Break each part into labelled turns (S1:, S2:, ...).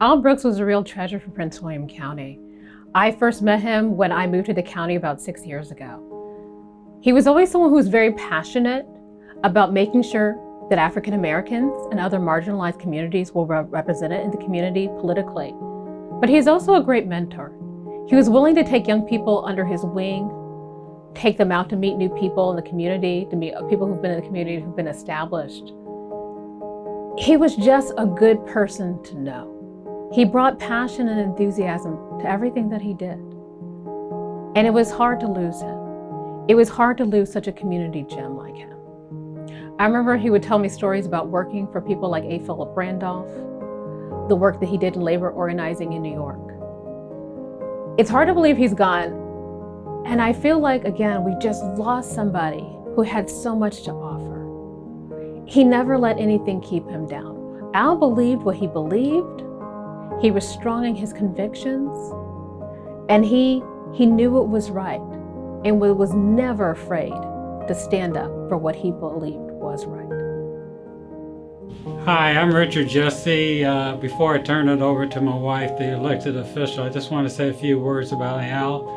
S1: Al Brooks was a real treasure for Prince William County. I first met him when I moved to the county about 6 years ago. He was always someone who was very passionate about making sure that African Americans and other marginalized communities were represented in the community politically. But he's also a great mentor. He was willing to take young people under his wing, take them out to meet new people in the community, to meet people who've been in the community, who've been established. He was just a good person to know. He brought passion and enthusiasm to everything that he did. And it was hard to lose him. It was hard to lose such a community gem like him. I remember he would tell me stories about working for people like A. Philip Randolph, the work that he did in labor organizing in New York. It's hard to believe he's gone. And I feel like, again, we just lost somebody who had so much to offer. He never let anything keep him down. Al believed what he believed. He was strong in his convictions, and he knew it was right and was never afraid to stand up for what he believed was right.
S2: Hi, I'm Richard Jessie. Before I turn it over to my wife, the elected official, I just want to say a few words about Al.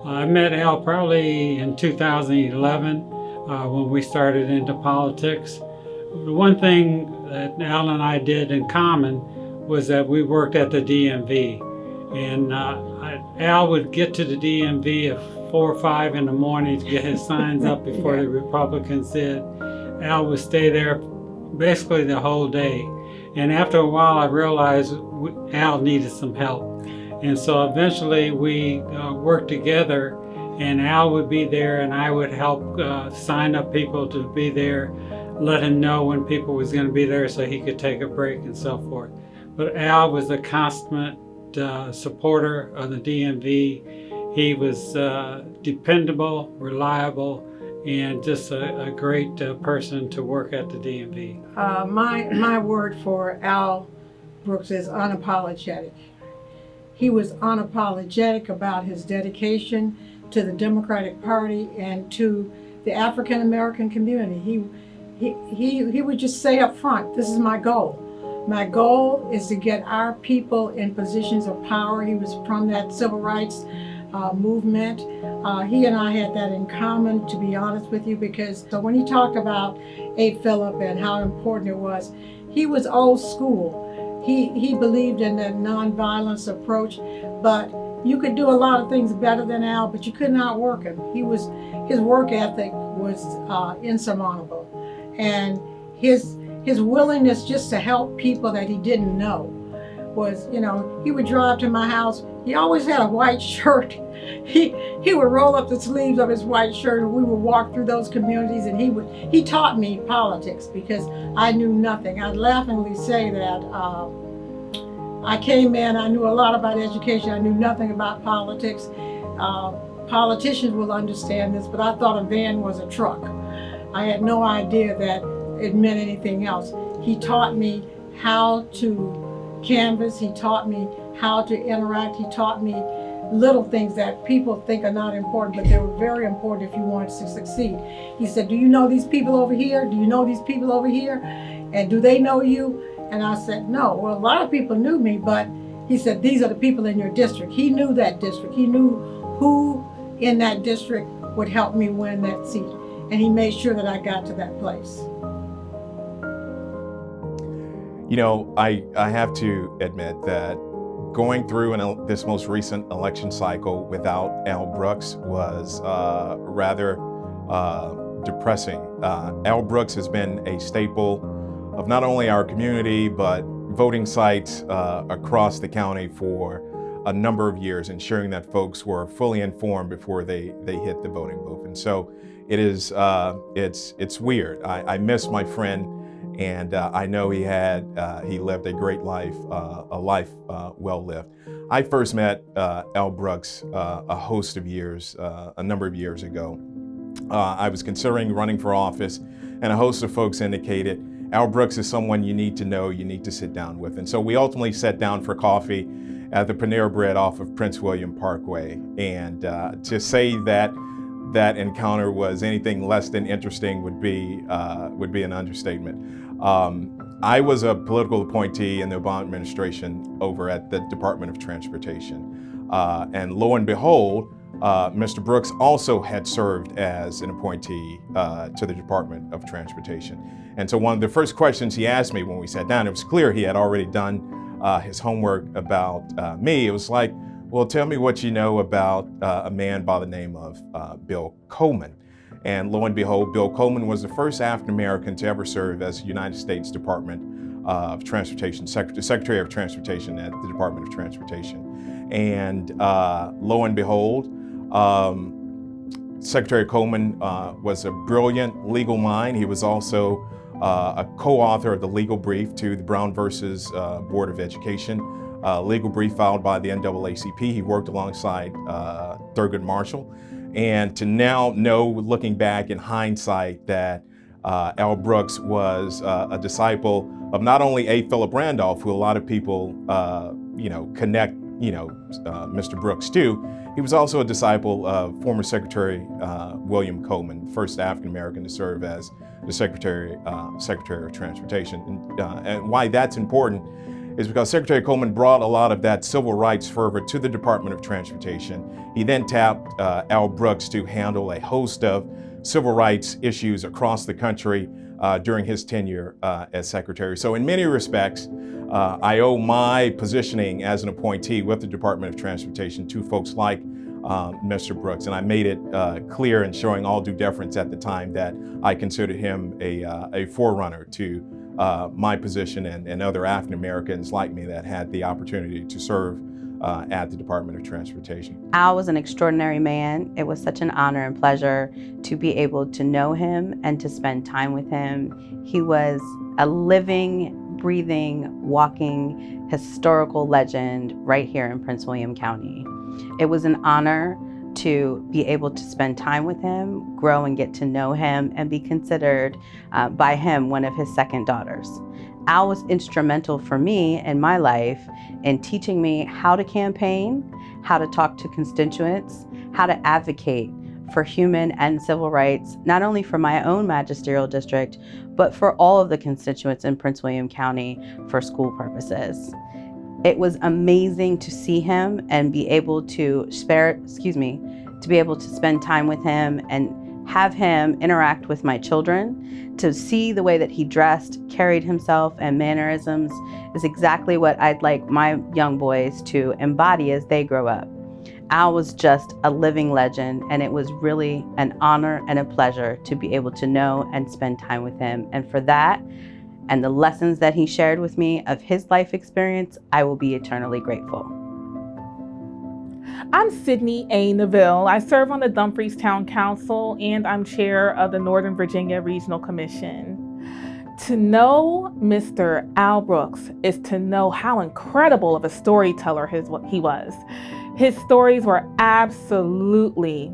S2: I met Al probably in 2011 when we started into politics. The one thing that Al and I did in common was that we worked at the DMV. And Al would get to the DMV at 4 or 5 in the morning to get his signs up before the Republicans did. Al would stay there basically the whole day. And after a while, I realized Al needed some help. And so eventually we worked together, and Al would be there and I would help sign up people to be there, let him know when people was going to be there so he could take a break and so forth. But Al was a constant supporter of the DMV. He was dependable, reliable, and just a great person to work at the DMV.
S3: My word for Al Brooks is unapologetic. He was unapologetic about his dedication to the Democratic Party and to the African American community. He would just say up front, "This is my goal. My goal is to get our people in positions of power." He was from that civil rights movement. He and I had that in common, to be honest with you, because so when he talked about A. Philip and how important it was, he was old school. He believed in that nonviolence approach, but you could do a lot of things better than Al, but you could not work him. His work ethic was insurmountable, and his willingness just to help people that he didn't know was, he would drive to my house. He always had a white shirt. He would roll up the sleeves of his white shirt, and we would walk through those communities, and he taught me politics because I knew nothing. I'd laughingly say that I came in, I knew a lot about education, I knew nothing about politics. Politicians will understand this, but I thought a van was a truck. I had no idea that it meant anything else. He taught me how to canvass, he taught me how to interact, he taught me little things that people think are not important, but they were very important if you wanted to succeed. He said, "Do you know these people over here? Do you know these people over here? And do they know you?" And I said, "No." Well, a lot of people knew me, but he said, "These are the people in your district." He knew that district. He knew who in that district would help me win that seat. And he made sure that I got to that place.
S4: I have to admit that going through this most recent election cycle without Al Brooks was rather depressing. Al Brooks has been a staple of not only our community, but voting sites across the county for a number of years, ensuring that folks were fully informed before they hit the voting booth. And so it is, it's weird. I miss my friend, and I know he lived a great life, a life well lived. I first met Al Brooks a number of years ago. I was considering running for office, and a host of folks indicated, Al Brooks is someone you need to know, you need to sit down with. And so we ultimately sat down for coffee at the Panera Bread off of Prince William Parkway. And to say that that encounter was anything less than interesting would be an understatement. I was a political appointee in the Obama administration over at the Department of Transportation. And lo and behold, Mr. Brooks also had served as an appointee to the Department of Transportation. And so one of the first questions he asked me when we sat down, it was clear he had already done his homework about me. It was like, well, tell me what you know about a man by the name of Bill Coleman. And lo and behold, Bill Coleman was the first African-American to ever serve as United States Department of Transportation, Secretary of Transportation at the Department of Transportation. And lo and behold, Secretary Coleman was a brilliant legal mind. He was also a co-author of the legal brief to the Brown versus Board of Education legal brief filed by the NAACP. He worked alongside Thurgood Marshall. And to now know, looking back in hindsight, that Al Brooks was a disciple of not only A. Philip Randolph, who a lot of people, connect, Mr. Brooks to. He was also a disciple of former Secretary William Coleman, first African-American to serve as the Secretary of Transportation. And why that's important is because Secretary Coleman brought a lot of that civil rights fervor to the Department of Transportation. He then tapped Al Brooks to handle a host of civil rights issues across the country during his tenure as Secretary. So in many respects, I owe my positioning as an appointee with the Department of Transportation to folks like Mr. Brooks. And I made it clear in showing all due deference at the time that I considered him a forerunner to my position and other African Americans like me that had the opportunity to serve at the Department of Transportation.
S5: Al was an extraordinary man. It was such an honor and pleasure to be able to know him and to spend time with him. He was a living, breathing, walking historical legend right here in Prince William County. It was an honor to be able to spend time with him, grow and get to know him, and be considered by him one of his second daughters. Al was instrumental for me in my life in teaching me how to campaign, how to talk to constituents, how to advocate for human and civil rights, not only for my own magisterial district, but for all of the constituents in Prince William County for school purposes. It was amazing to see him and be able to be able to spend time with him and have him interact with my children. To see the way that he dressed, carried himself, and mannerisms is exactly what I'd like my young boys to embody as they grow up. Al was just a living legend, and it was really an honor and a pleasure to be able to know and spend time with him. And for that, and the lessons that he shared with me of his life experience, I will be eternally grateful.
S6: I'm Sydney A. Neville. I serve on the Dumfries Town Council, and I'm chair of the Northern Virginia Regional Commission. To know Mr. Al Brooks is to know how incredible of a storyteller he was. His stories were absolutely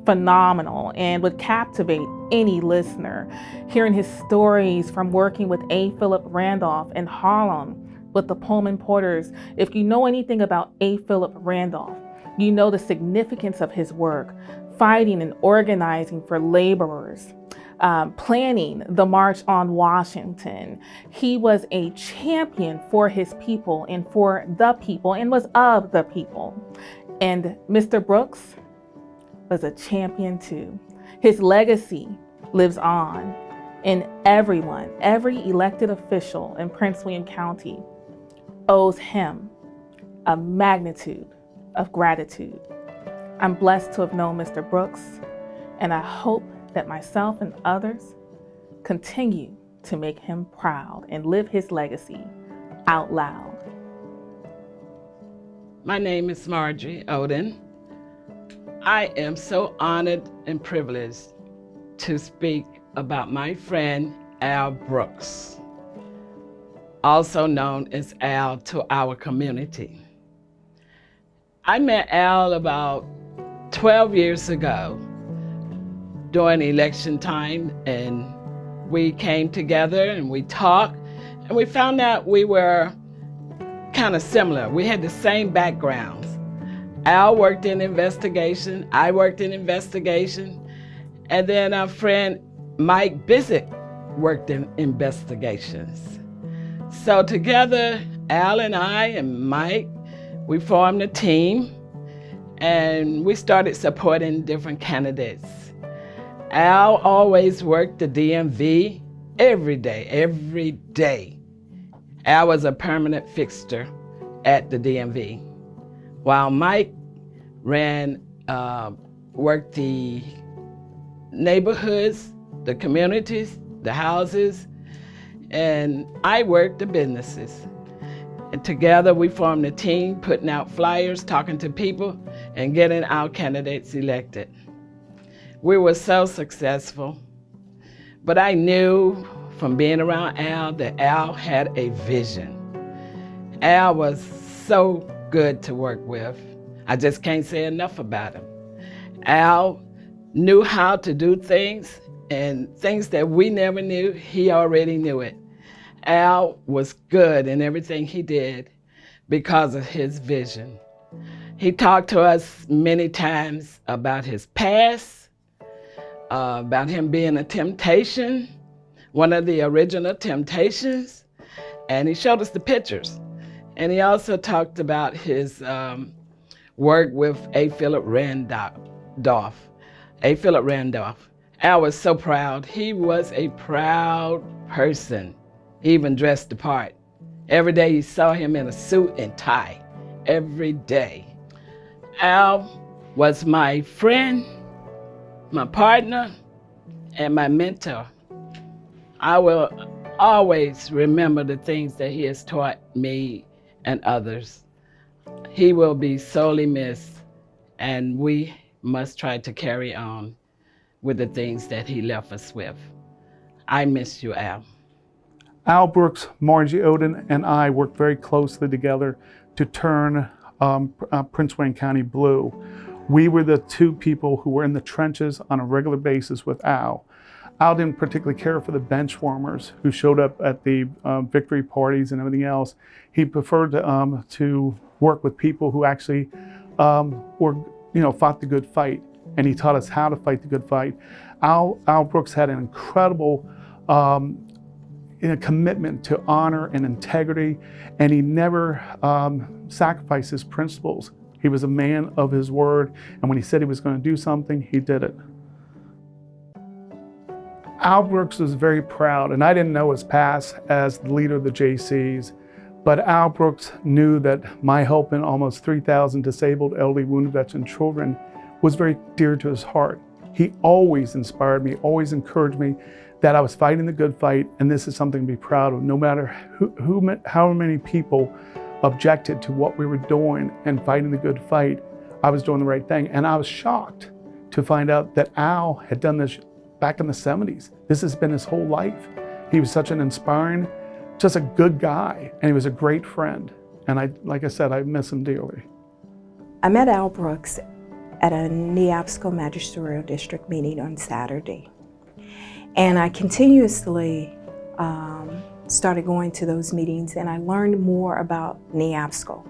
S6: phenomenal and would captivate any listener. Hearing his stories from working with A. Philip Randolph in Harlem with the Pullman Porters. If you know anything about A. Philip Randolph, you know the significance of his work, fighting and organizing for laborers, planning the March on Washington. He was a champion for his people and for the people and was of the people. And Mr. Brooks was a champion too. His legacy lives on, and everyone, every elected official in Prince William County owes him a magnitude of gratitude. I'm blessed to have known Mr. Brooks, and I hope that myself and others continue to make him proud and live his legacy out loud.
S7: My name is Margie Oden. I am so honored and privileged to speak about my friend Al Brooks, also known as Al to our community. I met Al about 12 years ago during election time, and we came together and we talked, and we found out we were kind of similar. We had the same backgrounds. Al worked in investigation, I worked in investigation, and then our friend Mike Bizik worked in investigations. So together, Al and I and Mike, we formed a team and we started supporting different candidates. Al always worked the DMV every day. Al was a permanent fixture at the DMV, while Mike worked the neighborhoods, the communities, the houses, and I worked the businesses. And together we formed a team, putting out flyers, talking to people, and getting our candidates elected. We were so successful, but I knew from being around Al that Al had a vision. Al was so good to work with. I just can't say enough about him. Al knew how to do things, and things that we never knew, he already knew it. Al was good in everything he did because of his vision. He talked to us many times about his past, about him being a temptation, one of the original Temptations, and he showed us the pictures. And he also talked about his work with A. Philip Randolph. A. Philip Randolph. Al was so proud. He was a proud person. He even dressed the part. Every day you saw him in a suit and tie, every day. Al was my friend, my partner, and my mentor. I will always remember the things that he has taught me and others. He will be sorely missed, and we must try to carry on with the things that he left us with. I miss you, Al.
S8: Al Brooks, Margie Oden, and I worked very closely together to turn Prince William County blue. We were the two people who were in the trenches on a regular basis with Al. Al didn't particularly care for the bench warmers who showed up at the victory parties and everything else. He preferred to work with people who actually fought the good fight, and he taught us how to fight the good fight. Al Brooks had an incredible commitment to honor and integrity, and he never sacrificed his principles. He was a man of his word, and when he said he was going to do something, he did it. Al Brooks was very proud, and I didn't know his past as the leader of the JCs, but Al Brooks knew that my help in almost 3,000 disabled, elderly, wounded veteran children was very dear to his heart. He always inspired me, always encouraged me that I was fighting the good fight, and this is something to be proud of. No matter how many people objected to what we were doing and fighting the good fight, I was doing the right thing. And I was shocked to find out that Al had done this back in the 70s. This has been his whole life. He was such an inspiring, just a good guy, and he was a great friend. And like I said, I miss him dearly.
S9: I met Al Brooks at a Neabsco Magisterial District meeting on Saturday. And I continuously started going to those meetings, and I learned more about Neabsco.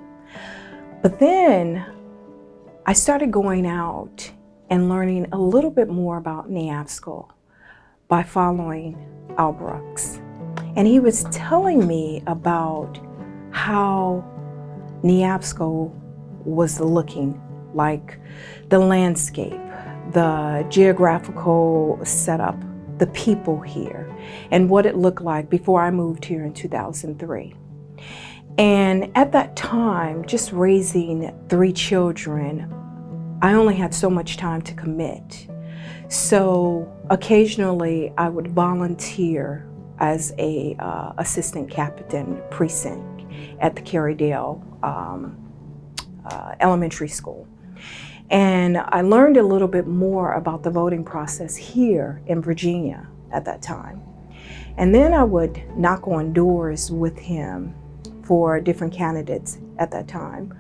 S9: But then I started going out and learning a little bit more about Neabsco by following Al Brooks. And he was telling me about how Neabsco was looking like, the landscape, the geographical setup, the people here, and what it looked like before I moved here in 2003. And at that time, just raising 3 children, I only had so much time to commit. So occasionally I would volunteer as a assistant captain precinct at the Carrydale elementary school. And I learned a little bit more about the voting process here in Virginia at that time. And then I would knock on doors with him for different candidates at that time.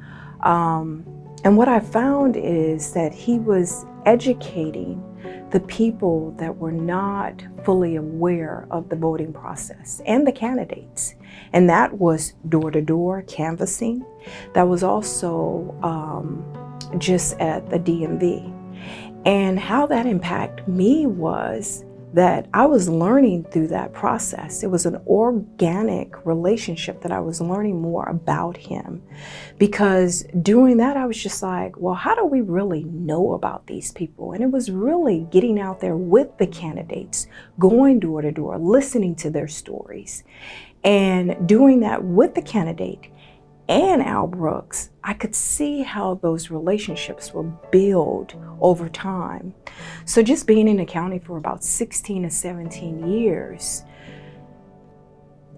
S9: And what I found is that he was educating the people that were not fully aware of the voting process and the candidates. And that was door-to-door canvassing. That was also just at the DMV. And how that impacted me was that I was learning through that process. It was an organic relationship that I was learning more about him, because during that I was just like, well, how do we really know about these people? And it was really getting out there with the candidates, going door to door, listening to their stories. And doing that with the candidate and Al Brooks, I could see how those relationships were built over time. So just being in the county for about 16 to 17 years,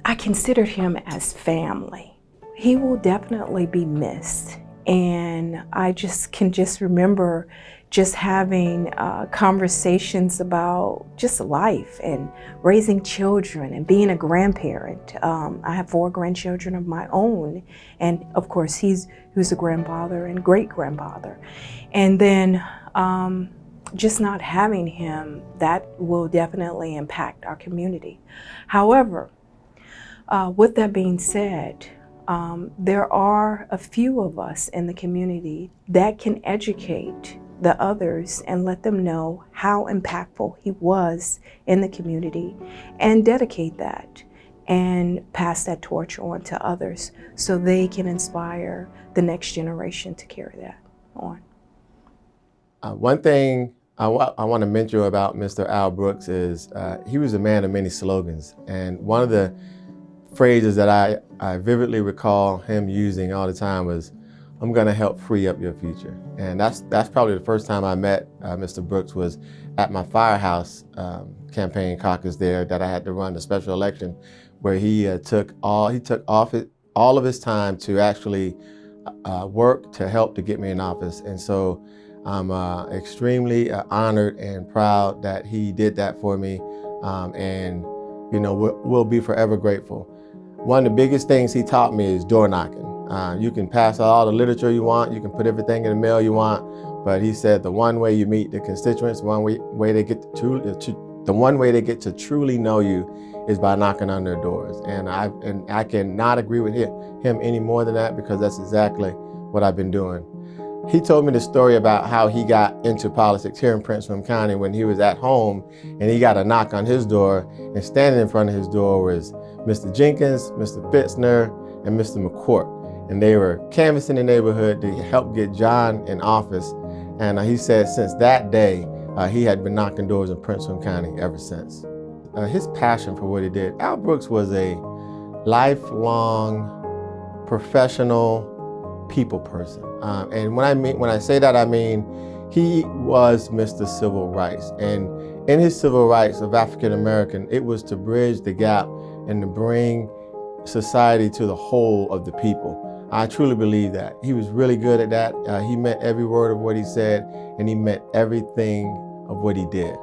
S9: I considered him as family. He will definitely be missed. And I can remember just having conversations about just life and raising children and being a grandparent. I have 4 grandchildren of my own. And of course, he was a grandfather and great-grandfather. And then just not having him, that will definitely impact our community. However, with that being said, there are a few of us in the community that can educate the others and let them know how impactful he was in the community, and dedicate that and pass that torch on to others so they can inspire the next generation to carry that on.
S10: One thing I want to mention about Mr. Al Brooks is he was a man of many slogans, and one of the phrases that I vividly recall him using all the time was, "I'm going to help free up your future." And that's probably the first time I met Mr. Brooks was at my firehouse campaign caucus there that I had to run the special election, where he took all of his time to actually work to help to get me in office. And so I'm extremely honored and proud that he did that for me, and we'll be forever grateful. One of the biggest things he taught me is door knocking. You can pass out all the literature you want, you can put everything in the mail you want, but he said the one way you meet the constituents, the one way they get to truly know you is by knocking on their doors. And I cannot agree with him any more than that, because that's exactly what I've been doing. He told me the story about how he got into politics here in Prince William County when he was at home and he got a knock on his door, and standing in front of his door was Mr. Jenkins, Mr. Fitzner, and Mr. McCourt. And they were canvassing the neighborhood to help get John in office. And he said since that day, he had been knocking doors in Prince William County ever since. His passion for what he did. Al Brooks was a lifelong professional people person. And when I say that, I mean he was Mr. Civil Rights. And in his civil rights of African American, it was to bridge the gap and to bring society to the whole of the people. I truly believe that. He was really good at that. He meant every word of what he said, and he meant everything of what he did.